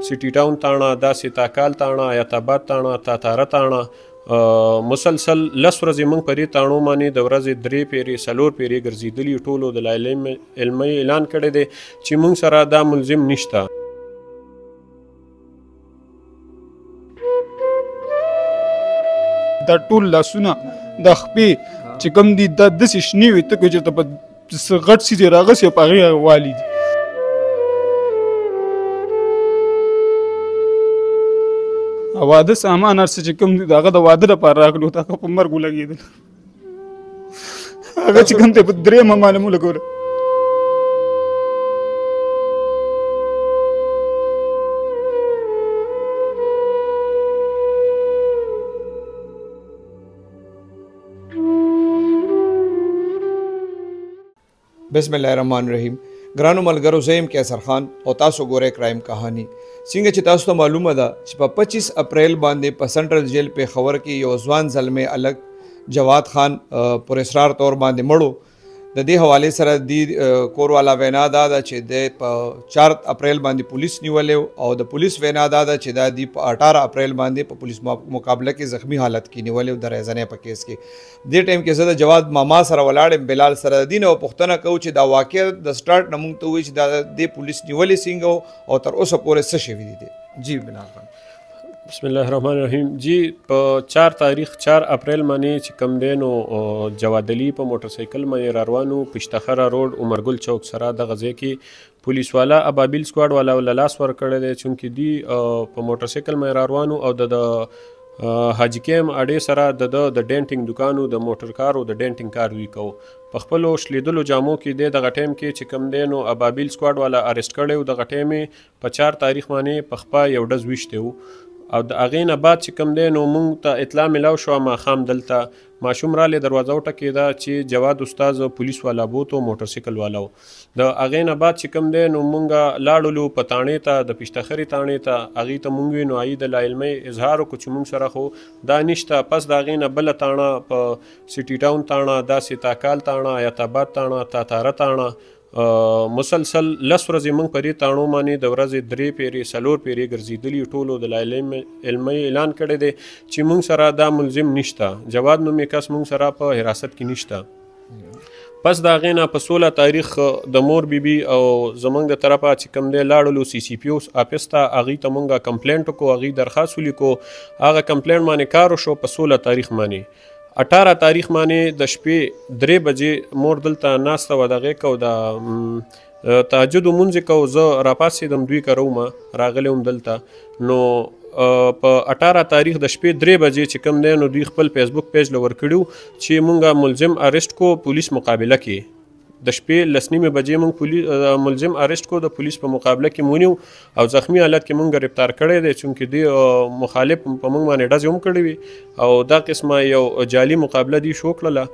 سټي ټاون تاڼه، داسې تاکال تاڼه، حیات آباد تاڼه، تاتاره تاڼه، مسلسل 10 ورځې موږ په دې تاڼو باندې د ورځې 3 پیرې 4 پیرې ګرځېدلي. ټولو د علمي اعلان کړی دی چې موږ سره دا ملزم نشته. دا ټول لاسونه د خپې چې کوم دي دا داسې شنې وي ته که چېرته په غټ څیز یې راغسې په هغې والي دي. واده سامان هر څه چې کوم دي د هغه د واده لپاره راغلي وو، هغه په مرګ ولګېدل. هغه چې کوم دی په درېیمه معلومه لګوله. بسم الله الرحمن الرحیم. ګرانو ملګرو، زه یم کیسر خان او تاسو ګورئ کرایم کہانی. څنګه چې تاسو ته معلومه ده چې په 25 اپریل باندې په سنټرل جیل پېښور کې یو ځوان زلمی الګ جواد خان پر اصرار طور باندې مړو. د دې حوالې سره د کور والا وینا دا ده چې د په 4 اپریل باندې پولیس نیولې او د پولیس وینا دا ده چې دا د په 18 اپریل باندې په پولیس مقابله کې زخمی حالت کې نیولې د ریزنې په کیس کې. دې ټایم کې زه د جواد ماما سره ولاړم، بلال سره د دین او پوښتنه کوو چې دا واقع د سټارټ نه موږ ته ووایي چې دا د پولیس نیولې څنګه او تر اوسه پورې څه شوي دي. جی بلال خان. بسم الله الرحمن الرحیم. جی په 4 تاریخ 4 اپریل باندې چې کوم دی نو جواد علي په موټر سایکل باندې را روانو پشتخره روډ عمرګل چوک سره دغه ځای کې پولیس والا ابابیل سکواډ والا لاس ورکړی دی چونکې دی په موټر سایکل باندې را روانو او د حاجي کیم اډې سره د ډینټینګ دکانو د موټر کارو د ډینټینګ کار دوی کوو. په خپلو شلیدلو جامو کې دی دغه ټایم کې چې کوم دی نو ابابیل سکواډ والا اریسټ کړی و. دغه ټایم یې په 4 تاریخ باندې په خپه یو ډز ویشتی و او د هغې نه بعد چې کوم دی نو موږ ته اطلاع میلاو شوه ماښام دلته ماشوم رالی دروازه وټکېده چې جواد استاذ پولیس والا بوتو موټر سایکل والا و. د هغې نه بعد چې کوم دی نو موږ لاړلو په تاڼې ته د پشتخرې تاڼې ته هغې ته موږ وي نو هغې د لاعلمۍ اظهار وکړو چې موږ سره خو دا نشته. پس د هغې نه بله تاڼه په سټي ټاون تاڼه، داسې تاکال تاڼه، حیات آباد تاڼه، تاتاره تاڼه، مسلسل 10 ورځې موږ په دې تاڼو باندې د ورځې 3 پیرې 4 پیرې ګرځېدلي. ټولو د علمي اعلان کړی دی چې موږ سره دا ملزم نشته. جواد نومې کس موږ سره په حراست کې نشته. پس د هغې نه په 16 تاریخ د مور بیبي او زموږ د طرفه چې کوم دی لاړلو CCPO آفس ته، هغې ته موږ کمپلینټ وکړو، هغې درخواست ولیکو. هغه کمپلینټ باندې کار وشو په 16 تاریخ باندې. 18 تاریخ باندې د شپې 3 بجې مور دلته ناسته وه، د هغې کو د تهجد لمونځ یې کو. زه راپاڅېدم دوی کره ومه راغلی وم دلته. نو په 18 تاریخ د شپې 3 بجې چې کوم دی نو دوی خپل فیسبوک پیج له ورکړي چې مونږ ملزم اریسټ کو پولیس مقابله کې. د شپې 10:30 بجې موږ ملزم اریسټ کو د پولیس په مقابله کې مونیو او زخمی حالت کې موږ گرفتار کړی دی چونکې دی مخالف په موږ باندې ډزې هم کړې وي او دا قسمه یو جعلي مقابله دی شو کړله.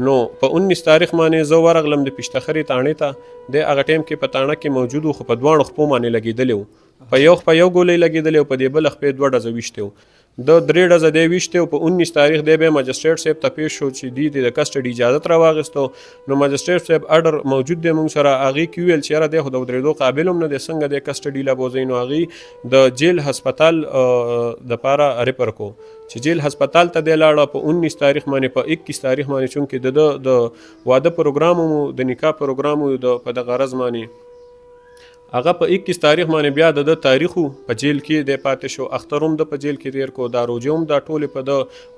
نو په 19 تاریخ باندې زه ورغلم د پشتخرې تاڼې ته. دی هغه ټایم کې په تاڼه کې موجود و خو په 2 خپو باندې لګېدلی و. په یو خپه یو ګولۍ لګېدلی او په دې بله خپې 2 ډزه ویشتې و. د 3 ډزه دی ویشتې او په 19 تاریخ دی بیا مجسټریټ صاحب ته پیش شو چې دی د کسټډي اجازت راواخیستو. نو مجسټریټ صاحب اډر موجود دی موږ سره. هغې کې ویل چې یاره دی خو د ودرېدو قابل هم نه دی، څنګه دی کسټډي له بوځئ. نو هغې د جیل هسپتال دپاره ریفر کو چې جیل هسپتال ته دی لاړه. په 19 تاریخ باندې په 21 تاریخ باندې چونکې د واده پروګرام مو د نکاح پروګرام مو په دغه ورځ باندې هغه په 21 تاریخ باندې بیا د تاریخو په جیل کې دی پاتې شو. اختر هم د په جیل کې تیر کو، دا روجې هم دا ټولې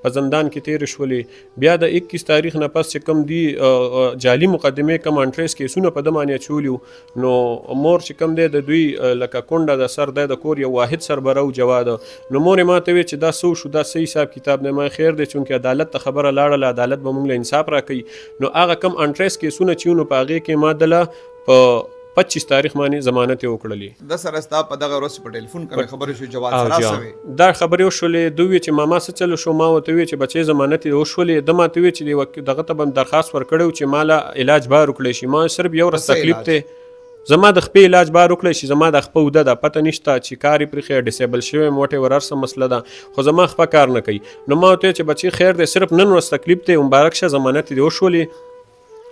په زندان کې تېرې شولې. بیا د 21 تاریخ نه پس چې کوم دی جعلي مقدمې کم انټریس کیسونه په ده باندې اچولي. نو مور چې کوم دی د دوی لکه کونډه د سر دی د کور یو واحد سربره و جواد. نو مور یې ما ته ویل چې دا څه وشو، دا څه حساب کتاب دی؟ ما خیر دی چونکې عدالت ته خبره لاړله، عدالت به موږ له انصاف راکوي. نو هغه کم انټریس کیسونه چې نو په هغې کې ما دله په 25 تاریخ باندې ضمانت یې وکړلې. د سره ستا په دغه ورځ په ټلیفون کومې خبرې شوې جواد سره سوې؟ دا خبرې وشولې. دوی ویل چې ماما څه چلو شو؟ ما ورته ویل چې بچې ضمانت یې وشولې. ده ماته ویل چې دغه ته به درخواست ورکړی و چې ما له علاج بار وکړی شي. ما صرف یو ورځ تکلیف دی، زما د خپې علاج بار وکړی شي. زما د خپه اوده ده، پته نشته چې کار یې پرېښی ډسیبل شوی یم وټېور هر څه مسله ده، خو زما خپه کار نه کوي. نو ما ورته ویل چې بچې خیر دی، صرف نن ورځ تکلیف دی، مبارک شه ضمانت دې وشولې.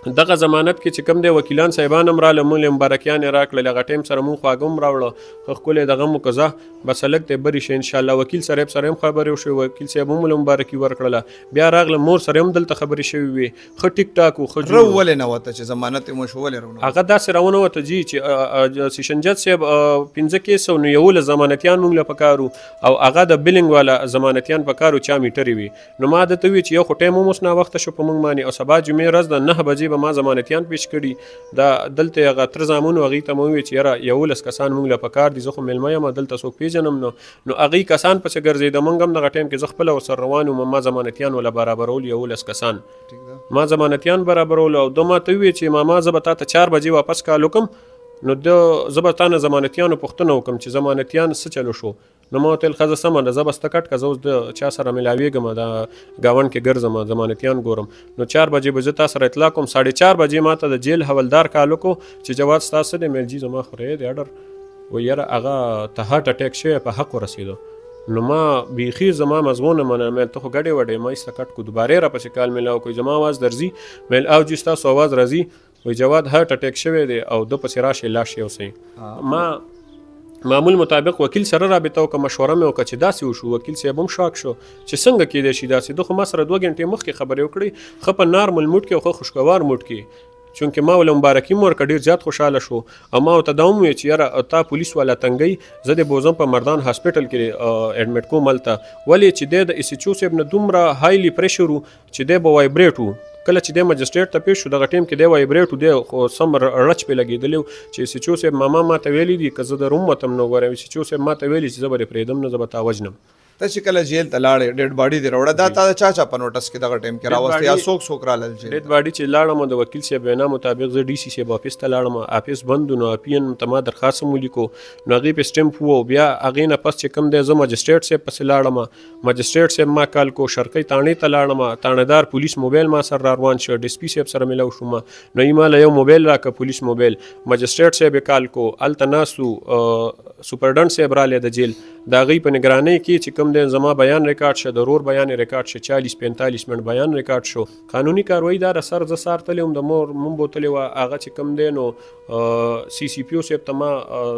دغه ضمانت کې چې کوم دی وکیلان صاحبان هم راله مونږ مبارکیان یې راکړل هغه ټایم سره مونږ خواږه هم راوړه ښه ښکلی دغه مو که زه بس هلک دی برې شي انشاءالله وکیل صاحب سره هم خبرې وشوې وکیل صاحب هم له مبارکي ورکړله بیا راغله مور سره هم دلته خبرې شوې وې ښه ټیک ټاک و ښه رو ولې نه وته چې ضمانت یې مو شو ولې رونه هغه داسې راونه وته جي چې سیشن جج صاحب 15 کیس او نو 11 ضمانتیان مونږ له پکارو او هغه د بلینګ والا ضمانتیان پکارو چا میټرې وي نو ما درته وی چې یو خو ټایم هم اوس ناوخته شو په مونږ باندې او سبا جمعې ورځ د 9 بجې به ما ضمانتیان پیش کړي دا دلته هغه تر زامنو هغې ته مو وویل چې یاره 11 کسان مونږ له پکار دي زه خو میلمه یم دلته څوک پیژنم نو هغې کسان پسې ګرځېده مونږ هم دغه ټایم کې زه خپله ورسره روان وم ما ضمانتیان وله برابرول 11 کسان ما ضمانتیان برابرول او ده ما ته وویل چې ماما زه به تا ته 4 بجې واپس کال وکړم نو زه به تا نه ضمانتیانو پوښتنه وکړم چې ضمانتیان څه چلو شو نو ما ورته ویل ښځه سمه ده زه به سته کټ که زه اوس د چا سره ملاویږم دا ګاونډ کې ګرځم ضمانتیان ګورم نو 4 بجې به زه تا سره اطلاع کوم 4:30 بجې ما ته د جیل حولدار کال وکړو چې جواد ستا څه دی مې ویل جي زما خو رایې دی اډر و یاره هغه ته هارټ اټیک شوی په حق ورسېدو نو ما بیخي زما مضمون نه منم مې ته خو ګډې وډې ما ایسته کټ کو دوبارې راپسې کال میلاو کوي زما اواز درځي مې ویل او جي ستاسو اواز راځي وی جواد هارټ اټیک شوی دی او ده پسې راشي لاش یو سئ ما معمول مطابق وکیل سره رابطه وکړه مشوره مې وکړه چې داسې وشو وکیل صاحب هم شاک شو چې څنګه کیدای شي داسې ده خو ما سره 2 غنټې مخکې خبرې وکړې ښه په نارمل موډ کې او ښه خوشګوار موډ کې چونکې ما ول مبارکي مور ک ډیر زیات خوشاله شو او ما ته دا هم وی چې یاره تا پولیس والا تنګي زه د بوزم په مردان هاسپټل کې اډمټ کوم ملته ولې چې د اس ایچ او صاحب نه دومره هایلی پریشر چې د به وایبریټ کله چې د مجسټریټ ته پیښ شو دغه ټیم کې دی وایبریټ دی خو سم رچ په لګېدلی چې اس ایچ او صاحب ما ته ویلي دي که زه د روم وتم نو ګورم اس ایچ او صاحب ما ته ویلي چې زه به پرېږدم نه زه به تا وژنم ته چې کله جیل ته لاړې ډیډ باډي دې راوړه دا تا چا چا په نوټس کې دغه ټایم کې راوسته یا څوک رالل جیل ډیډ باډي چې لاړم د وکیل صاحب وینا مطابق زه ډي سی صاحب آفس ته لاړم آفس بند نو اپین ته ما درخواست هم ولیکو نو هغې په سټمپ وو بیا هغې نه پس چې کوم دی زه مجسټریټ صاحب پسې لاړم مجسټریټ صاحب ما کال کو شرقۍ تاڼې ته لاړم تاڼهدار پولیس موبایل ما سره را روان شو ډي سي پي صاحب سره ملاو شوم نو یې ماله یو موبایل راکړه پولیس موبایل مجسټریټ صاحب یې کال کو هلته ناستو سپرډنټ صاحب رالی د جیل د هغې په نګرانۍ کې چې کوم دی زما بیان ریکارډ شه د رور بیان ریکارډ شه 40-45 منټ بیان ریکارډ شو قانوني کاروایی دا د سر زه سار تللی وم د مور مون بوتلی وه هغه چې کوم دی نو سی سی پی او صاحب ته ما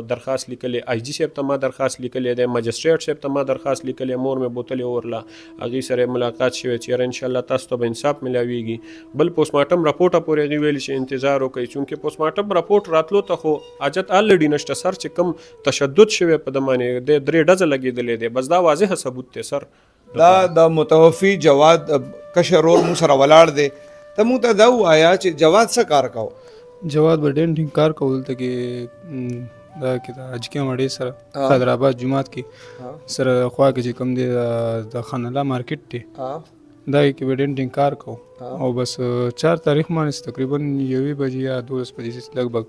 درخواست لیکلی آی جي صاحب ته ما درخواست لیکلی دی مجسټریټ صاحب ته ما درخواست لیکلی مور مې بوتلی ورله هغې سره ملاقات شوی چې یاره انشاءالله تاسو ته به انصاف ملاویږي بل پوسټمارټم راپورټه پورې هغې ویلي چې انتظار وکړئ چونکې پوسټمارټم راپورټ راتلو ته خو حاجت الریډي نشته سر چې کوم تشدد شوی په د باندې د 3 ډزه لګېدلی دی بس دا واضح ثبوت دی سر دا د متوفي جواد کشر ور مو سره ولاړ دی ته مو ته دا وایا چې جواد څه کار کاوه جواد به ډېر ټینګار کول ته کې دا کې د اجکه مړې سره حیدرآباد جماعت کې سره خوا کې چې کوم دی د خان الله مارکیټ دی دا کې به ډېر ټینګار کو او بس 4 تاریخ باندې تقریبا 1 بجې یا 2 بجې لګبګ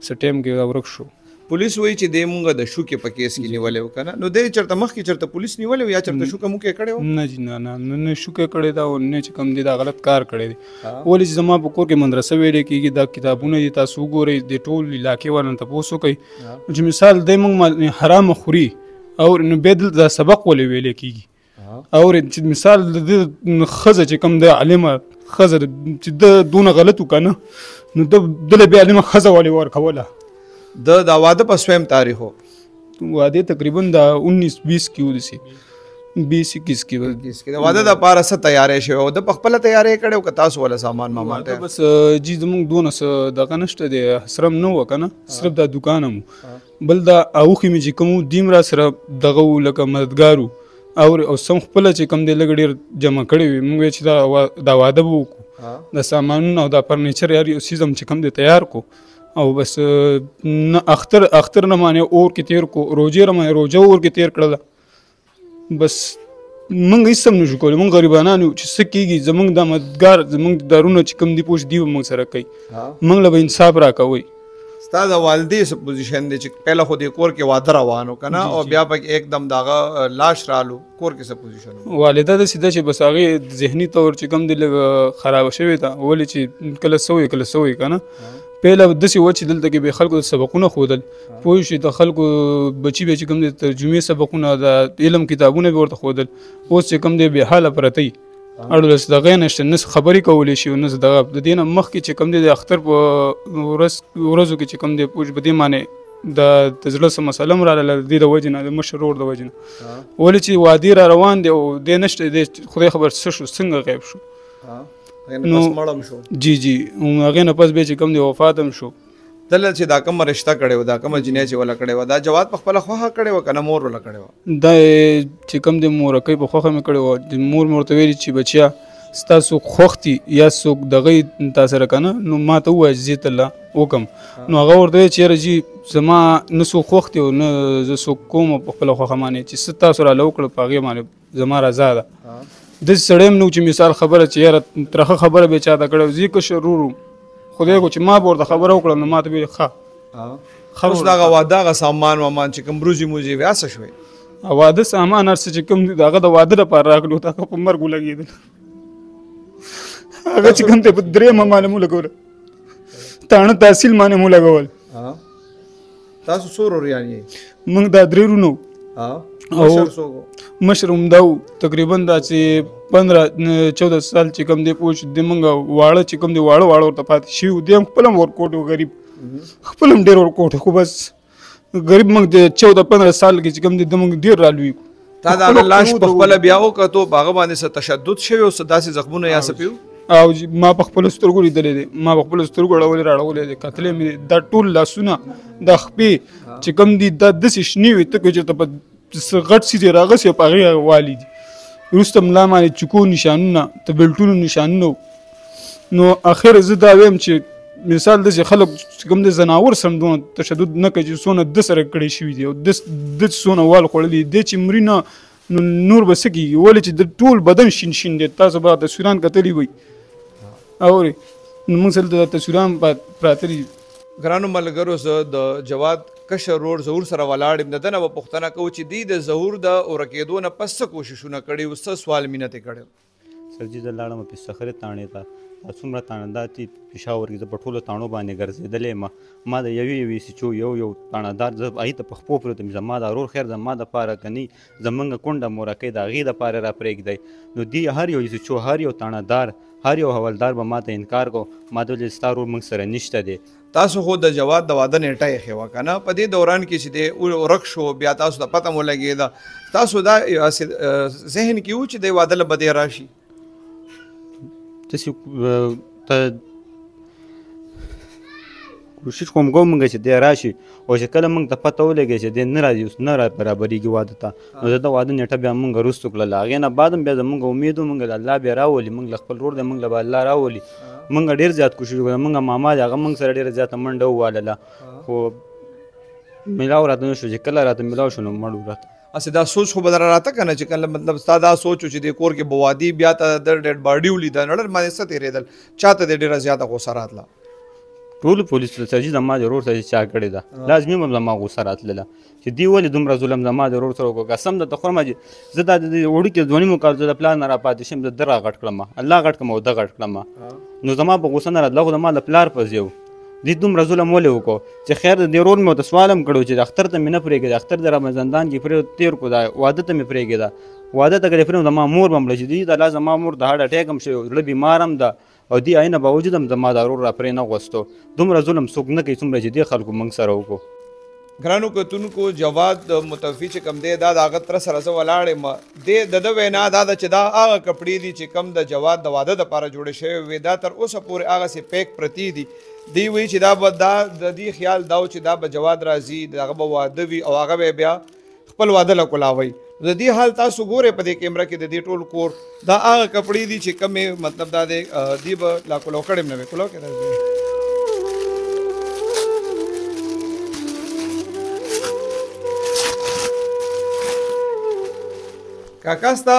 سټیم کې ورک شو پولیس وایي چې د مونږ د شوکې په کیس کې نیولې و کنه نو د چرته مخ کې چرته پولیس نیولې یا چرته شوکه مو کې کړي نه جی نه شوکه کړي دا او نه چې کم دي دا غلط کار کړي دي ولې زما په کور کې مدرسه ویلې کېږي دا کتابونه دي تاسو ګورئ د ټول علاقې ورن ته پوسو کوي چې مثال د مونږ حرام خوري او نو بدل دا سبق ولې ویلې کېږي او چې مثال د خزه چې کم د عالمه خزه چې د دونه غلط وکنه نو د بیا عالمه خزه ولې ورکوله د واده په سویم تاریخ واده تقریبا د 19-20 کې ودسی 20-21 کې د واده د پاره څه تیارې شوی او د خپل تیارې کړو که تاسو ولا سامان ما ته بس جی زموږ دونه دغه نشته دی سرم نه وکنه صرف د دکان مو بل دا اوخې می چې کوم دیم را سره دغه لکه مددګارو او سم خپل چې کم دی لګ ډیر جمع کړی موږ چې دا واده وکړو د سامانونو او د فرنیچر یاري سیزم چې کم دی تیار کو او بس نه اختر نه مانه اور کې تیر کو روزه اور کې تیر کړل بس مونږ هیڅ هم نشو کولی مونږ غریبانانو چې څه کېږي زمونږ د مددګار زمونږ دارونه چې کوم دي پوښ دی مونږ سره کوي مونږ له به انصاف راکوئ ستا د والدې څه پوزیشن دی چې پهله خو د کور کې واده روانو که نه او بیا پکې એકદم دغه لاش رالو کور کې څه پوزیشن والده داسې ده چې بس هغې ذهني طور چې کوم دی لږ خرابه شوې ده ولې چې کله سوی که نه پهله داسې و چې دلته کې به خلکو سبقونه ښودل پوه شي د خلکو بچي به چې کوم دی ترجمې سبقونه د علم کتابونه به ورته ښودل اوس چې کوم دی بې حاله پرته اړوله دغه نشته نه خبرې کولی شي نه دغه د دې نه مخکې چې کوم دی د اختر په ورځو کې چې کوم دی پوج په دې معنی د زړه څه مسله هم راغله د دې د وجې نه د مشر ورور د وجې نه ولې چې وادي را روان دی او دی نشته دی خدای خبر څه شو څنګه غیب شو نو مړم شو جی هغې نه پس بیا چې کوم دی وفات هم شو دلته چې دا کومه رشته کړې وه دا کومه جنۍ چې وله کړې وه دا جواد په خپله خوښه کړې وه که نه مور وله کړې وه دا چې کوم دی مورکۍ په خوښه مې کړې وه مور مې ورته ویلي چې بچیا ستا څوک خوښ دي یا څوک دغه تا سره که نه نو ما ته ووایه چې زه ته الله وکړم نو هغه ورته ویل چې یاره جي زما نه څوک خوښ دي او نه زه څوک کوم په خپله خوښه باندې چې څه تاسو راله وکړه په هغې باندې زما رضا ده داسې سړی هم نه و چې مثال خبره چې یاره ترخه خبره به چاته کړې وه زه کشر ورور وم خدای کو چې ما به ورته خبره وکړه نو ما ته ویل ښه اوس دغه واده هغه سامان وامان چې کوم روزي موزي ویا څه شوی واده سامان هر څه چې کوم دي د هغه د واده لپاره راغلي وو هغه په مرګ ولګېدل هغه چې کوم دی په درېیمه باندې مو لګوله تاڼه تحصیل باندې مو لګول تاسو څو وروریان یې موږ دا درې وروڼه او مشر همدا و تقریبا دا چې 15-14 سال چې کوم دی پوه شو د موږ واړه چې کوم دی واړه ورته پاتې شوي وو دی هم خپل هم ورکوټ و غریب خپل هم ډېر ورکوټ خو بس غریب موږ د 14-15 سال کې چې کوم دی د موږ ډېر رالوي تا د هغه لاش په خپله بیا وکتو په هغه باندې څه تشدد شوی او څه داسې زخمونه یا څه پیو او ما په خپلو سترګو لیدلی دی ما په خپلو سترګو اړولې راړولی دی کتلی مې دا ټول لاسونه دا خپې چې کوم دي دا داسې شنې وي ته که چېرته په غټ څیز یې راغسې په هغې والي دي وروسته ملا باندې چکو نشانونه د بېلټونو نشانونه نو اخر زه دا ویم چې مثال داسې خلک چې کوم د زناور سم دونه تشدد نه کوي چې څونه ده سره کړی شوي دي او ده څونه وال خوړلي دی چې مري نه نو نور به څه کېږي ولې چې د ټول بدن شین شین دی تاسو به تصویران کتلي وئ اورې نو موږ سره د تصویران پراته دي ګرانو ملګرو زه د جواد کشر ورور ظهور سره ولاړ یم د ده نه به پوښتنه کوو چې دوی د ظهور د ورکېدو نه پس څه کوششونه کړي او څه سوال مینه ترې کړی سر جي زه لاړم پستخرې تاڼې ته دا څومره تاڼهدار چې پېښور کې زه په ټولو تاڼو باندې ګرځېدلی یم ما د یوې سیچو یو تاڼهدار زه هغې ته په خپو پروت یم زما دا ورور خیر زما دپاره که نه زمونږ کونډه مورکۍ د هغې دپاره را پرېږدی نو دوی هر یو سیچو هر یو تاڼهدار هر یو حوالدار به ما ته انکار کو ما ته ویل ستا ورور موږ سره نشته دی تاسو خو د جواد د واده نیټه یې ښې وه که نه په دې دوران کې چې دی ورک شو بیا تاسو ته پته مو لګېده تاسو دا ذهن کې و چې دی واده له به دی راشي داسې کوشش کوم کوم موږ چې دی راشي او چې کله موږ ته پته ولګي چې دی نه راځي اوس نه را برابرېږي واده ته نو د ده واده نیټه بیا موږ وروستو کړله هغې نه بعد هم بیا زموږ امید و موږ الله بیا راولي موږ له خپل ورور دی موږ له به الله راولي موږ ډېر زیات کوشش وکړو موږ ماما دی هغه موږ سره ډېره زیاته منډه ووالله خو میلاو راته نه شو چې کله راته میلاو شو نو مړ راته اسې دا سوچ خو به در راته که نه چې کله مطلب ستا دا سوچ و چې دې کور کې به وادي بیا ته د ډېډ باډي ولیده نو ډېر باندې څه تېرېدل چا ته دې ډېره زیاته غوسه راتله ټولو پولیسو ته چې زما د ورور سره چا کړې ده لازمي به زما غوسه راتلله چې دوی ولې دومره ظلم زما د ورور سره وکړو قسم درته خورم چې زه دا د وړوکې ځواني مکال زه د پلار نه راپاتې شم زه ده را غټ کړم الله غټ کړم او ده غټ کړم نو زما په غوسه نه راتله خو زما د پلار په ځای و دوی دومره ظلم ولې وکړو چې خیر د دې ورور مې ورته سوال هم کړی چې د اختر ته مې نه پرېږدي اختر د رمضاندان کې تېر کړو دا واده ته مې پرېږده واده ته که دې پرېږدم زما مور به مړه شي دوی د الله زما مور د هارډ اټیک هم شوی زړه بیمار هم ده او دی آینه باوجود هم زما دا ورور را پرې نه غوښتو دومره ظلم څوک نه کوي څومره چې دې خلکو موږ سره وکړو ګرانو کتونکو جواد متوفي چې کم دی دا د هغه تره سره زه ولاړ یم د ده وینا دا ده چې دا هغه کپړې دي چې کم د جواد د واده دپاره جوړې شوې وې دا تر اوسه پورې هغسې پیک پرتې دي دی وایي چې دا به دا د دې خیال دا و چې دا به جواد راځي د هغه به واده وي او هغه به بیا خپل واده له کولاوئ د دې حال تاسو ګورئ په دې کیمره کې د دې ټول کور دا هغه کپړې دي چې کمې مطلب دا دی دی به لا کولو کړی م نه وې کولو کې کاکا ستا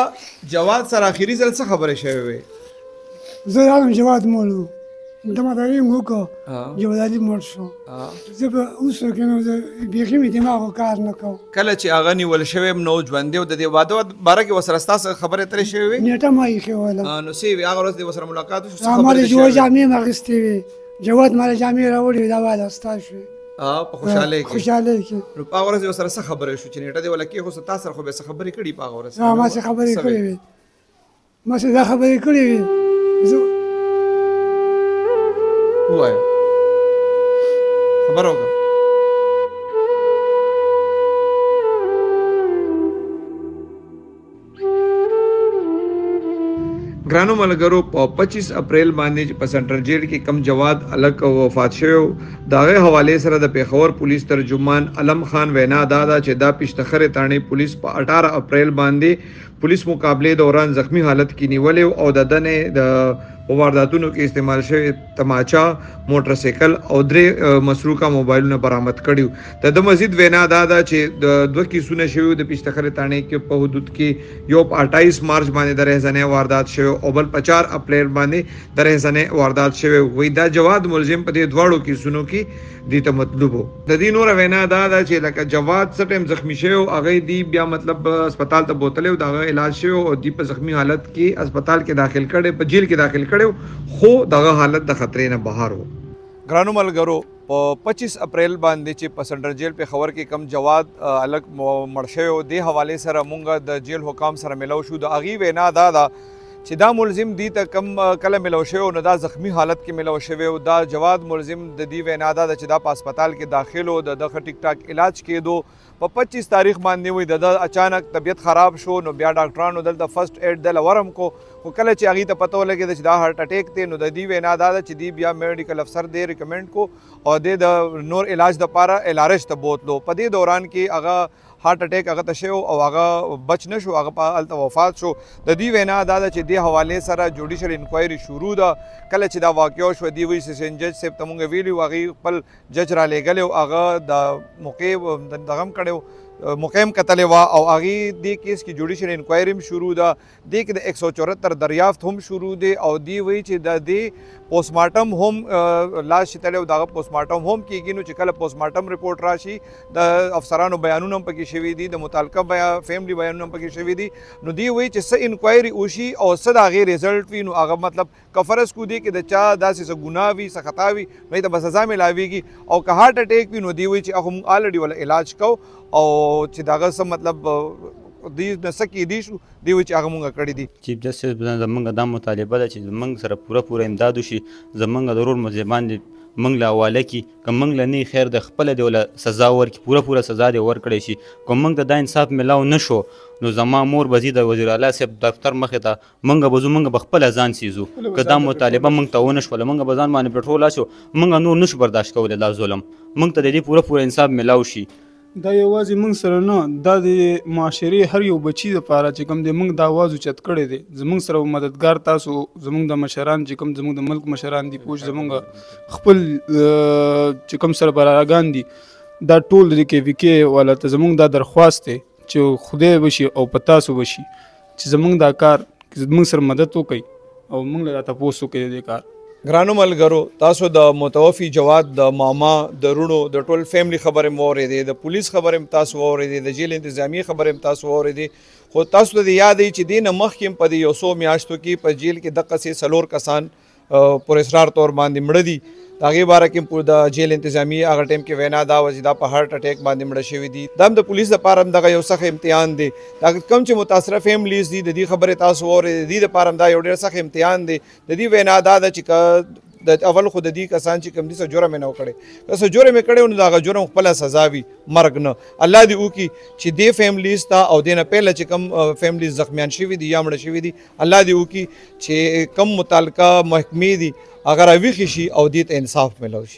جواد سره اخري ځل څه خبرې شوې وې زه راغلم جواد مولو د مداریم وکړو جواد علي مړ شو زه به اوس کې نو بیخي مې دماغ کار نه کوم کله چې هغه نیول شوی یم نو ژوندی و د دې واده باره کې ورسره ستا څه خبرې اترې شوې وې نیټه ما ایښې وله نو څه وې هغه ورځ دې ورسره ملاقات وشو ما د جوړ جامې مې اخیستې وې جواد ما جامې راوړې دا واده ستا شوې په خوشحالۍ کې خوشحالۍ کې نو په هغه ورځ دې ورسره څه خبرې شو چې نیټه دې وله کېښو تا سره خو بیا څه خبرې کړي په هغه ورځ ما څه خبرې کړې وې ما څه دا خبرې کړې وې زه ووایه خبره وکړه. ګرانو ملګرو په 25 اپریل باندې چې په سنټرل جیل کې کم جواد الک وفات شوی د هغې حوالې سره د پیښور پولیس ترجمان علم خان وینا دا ده چې دا پشتخرې تاڼې پولیس په 18 اپریل باندې پولیس مقابلې دوران زخمی حالت کې نیولې او د دنې د وارداتونو کې استعمال شوی تماچا موټر سایکل او 3 مسروقه موبایلونه برآمد کړي. د مزید وینا دا ده چې د 2 کیسونه شوی د پشتخرې تاڼې کې په حدود کې یو 28 مارچ باندې د رهزنې واردات شوی او بل 4 اپریل باندې د رهزنې واردات شوی. وای دا جواد ملزم په دې دواړو کیسونو کې دي ته مطلوب د دې نور وینا دا ده چې لکه جواد څه ټیم زخمی شوی او هغه دی بیا مطلب هسپتال ته بوتلې او دا علاج شوی او دی په زخمی حالت کې هسپتال کې داخل کړي په جیل کې داخل کړي خو دغه حالت د خطرې نه بهر وو. ګرانو ملګرو په 25 اپریل باندې چې په سنټرل جیل په خبر کې کم جواد الګ مړ شوی او د حواله سره مونږ د جیل حکام سره ملو شو. د اغي وینا دا چې دا ملزم دی ته کم کله ملو شوی او دا زخمی حالت کې ملو شوی او دا جواد ملزم د دې وینا دا چې دا په هسپتال کې داخل او د ټیک ټاک علاج کېدو په 25 تاریخ باندې وي د اچانک طبیعت خراب شو نو بیا ډاکټرانو دلته فرست ایډ دل ورم کو خو کله چې هغې ته پته ولګېده چې دا هارټ اټیک دی نو د دې وینا دا ده چې دی بیا میډیکل افسر دی ریکمنډ کو او د نور علاج دپاره LRH ته بوتلو. په دې دوران کې هغه هارټ اټیک هغه ته شو او هغه بچ نه شو هغه په هلته وفات شو. د دې وینا دا ده چې دې حوالې سره جوډیشل انکوایري شروع ده. کله چې دا واقعه وشوه دی وایي سیشن جج صاحب ته مونږ ویلي هغې خپل جج را لېږلی او هغه د موقع دغه هم کړی مقیم کتلې وه او هغې دې کیس کې جوډیشل انکوایري هم شروع ده. دې کې د 174 دریافت هم شروع دی او دی وایي چې د دې پوسټمارټم هم لاس چې تللی او د هغه پوسټمارټم هم کېږي نو چې کله پوسټمارټم رپورټ راشي د افسرانو بیانونه هم پکې شوي دي د متعلقه فیملی بیانونه هم پکې شوي دي نو دی وایي چې څه انکوایري وشي او څه د هغې ریزلټ وي نو هغه مطلب که فرض کو دی کې د چا داسې څه ګناه وي څه خطا وي نو ته به سزا میلاویږي او که هارټ اټیک وي نو دی وایي چې هغه موږ الریډي ولا علاج کوو او چې دغه څه مطلب دوی نه څه کیدی شو دی وایي چې هغه مونږ کړي دي. چیف جسټس زمونږ دا مطالبه ده چې زمونږ سره پوره امداد وشي زمونږ د ورور ملزمان دي مونږ له حواله کړي که مونږ له نه خیر د خپله دی وله سزا ورکړي پوره سزا دی ورکړی شي. که مونږ ته دا انصاف میلاو نه شو نو زما مور به ځي د وزیر اعلی صاحب دفتر مخې ته مونږ به ځو مونږ به خپله ځان سیزو که دا مطالبه مونږ ته ونه شوله مونږ به ځان باندې پټرول اچو مونږ نور نشو برداشت کولی دا ظلم مونږ ته د دې پوره انصاف میلاو شي. دا یوازې موږ سره نه دا د معاشرې هر یو بچي دپاره چې کوم دی موږ دا آواز اوچت کړی دی زموږ سره مددګار تاسو زموږ د مشران چې کوم زموږ د ملک مشران دي پوه زموږ خپل چې کوم سربراهګان دي دا ټول د KVK والا ته زموږ دا درخواست دی چې خدای وشي او په تاسو وشي چې زموږ دا کار زموږ سره مدد وکړي او موږ له تپوس وکړي د کار. ګرانو ملګرو تاسو د متوفي جواد د ماما د رونو د ټول فیملی خبرې مو اورېدې د پولیس خبرې هم تاسو واورېدې د جیل انتظامیې خبرې هم تاسو واورېدې خو تاسو ته د یاد وي چې دې نه مخکې هم په دې 100 میاشتو کې په جیل کې دقسې 4 کسان پر اصرار طور باندې مړه دي. د هغې باره کې د جیل انتظامیې هغه ټایم کې وینا دا وه چې دا په هارټ اټیک باندې مړه شوي دي. دا هم د پولیس دپاره هم دغه یو سخت امتحان دی. دا کوم چې متاثره فیملیز دي د دې خبرې تاسو واورېدې د دې دپاره هم دا یو ډېر سخت امتحان دی. د دې وینا دا ده چې د اول خو د دې کسان چې کوم دي څه جرم یې نه و کړی که څه جرم یې کړی نو د هغه جرم خپله سزا وي مرګ نه. الله دې وکړي چې دې فیملیز ته او دې نه پهله چې کوم فیملیز زخمیان شوي دي یا مړه شوي دي الله دې وکړي چې کوم متعلقه محکمې دي هغه راویښې شي او دې ته انصاف میلاو شي.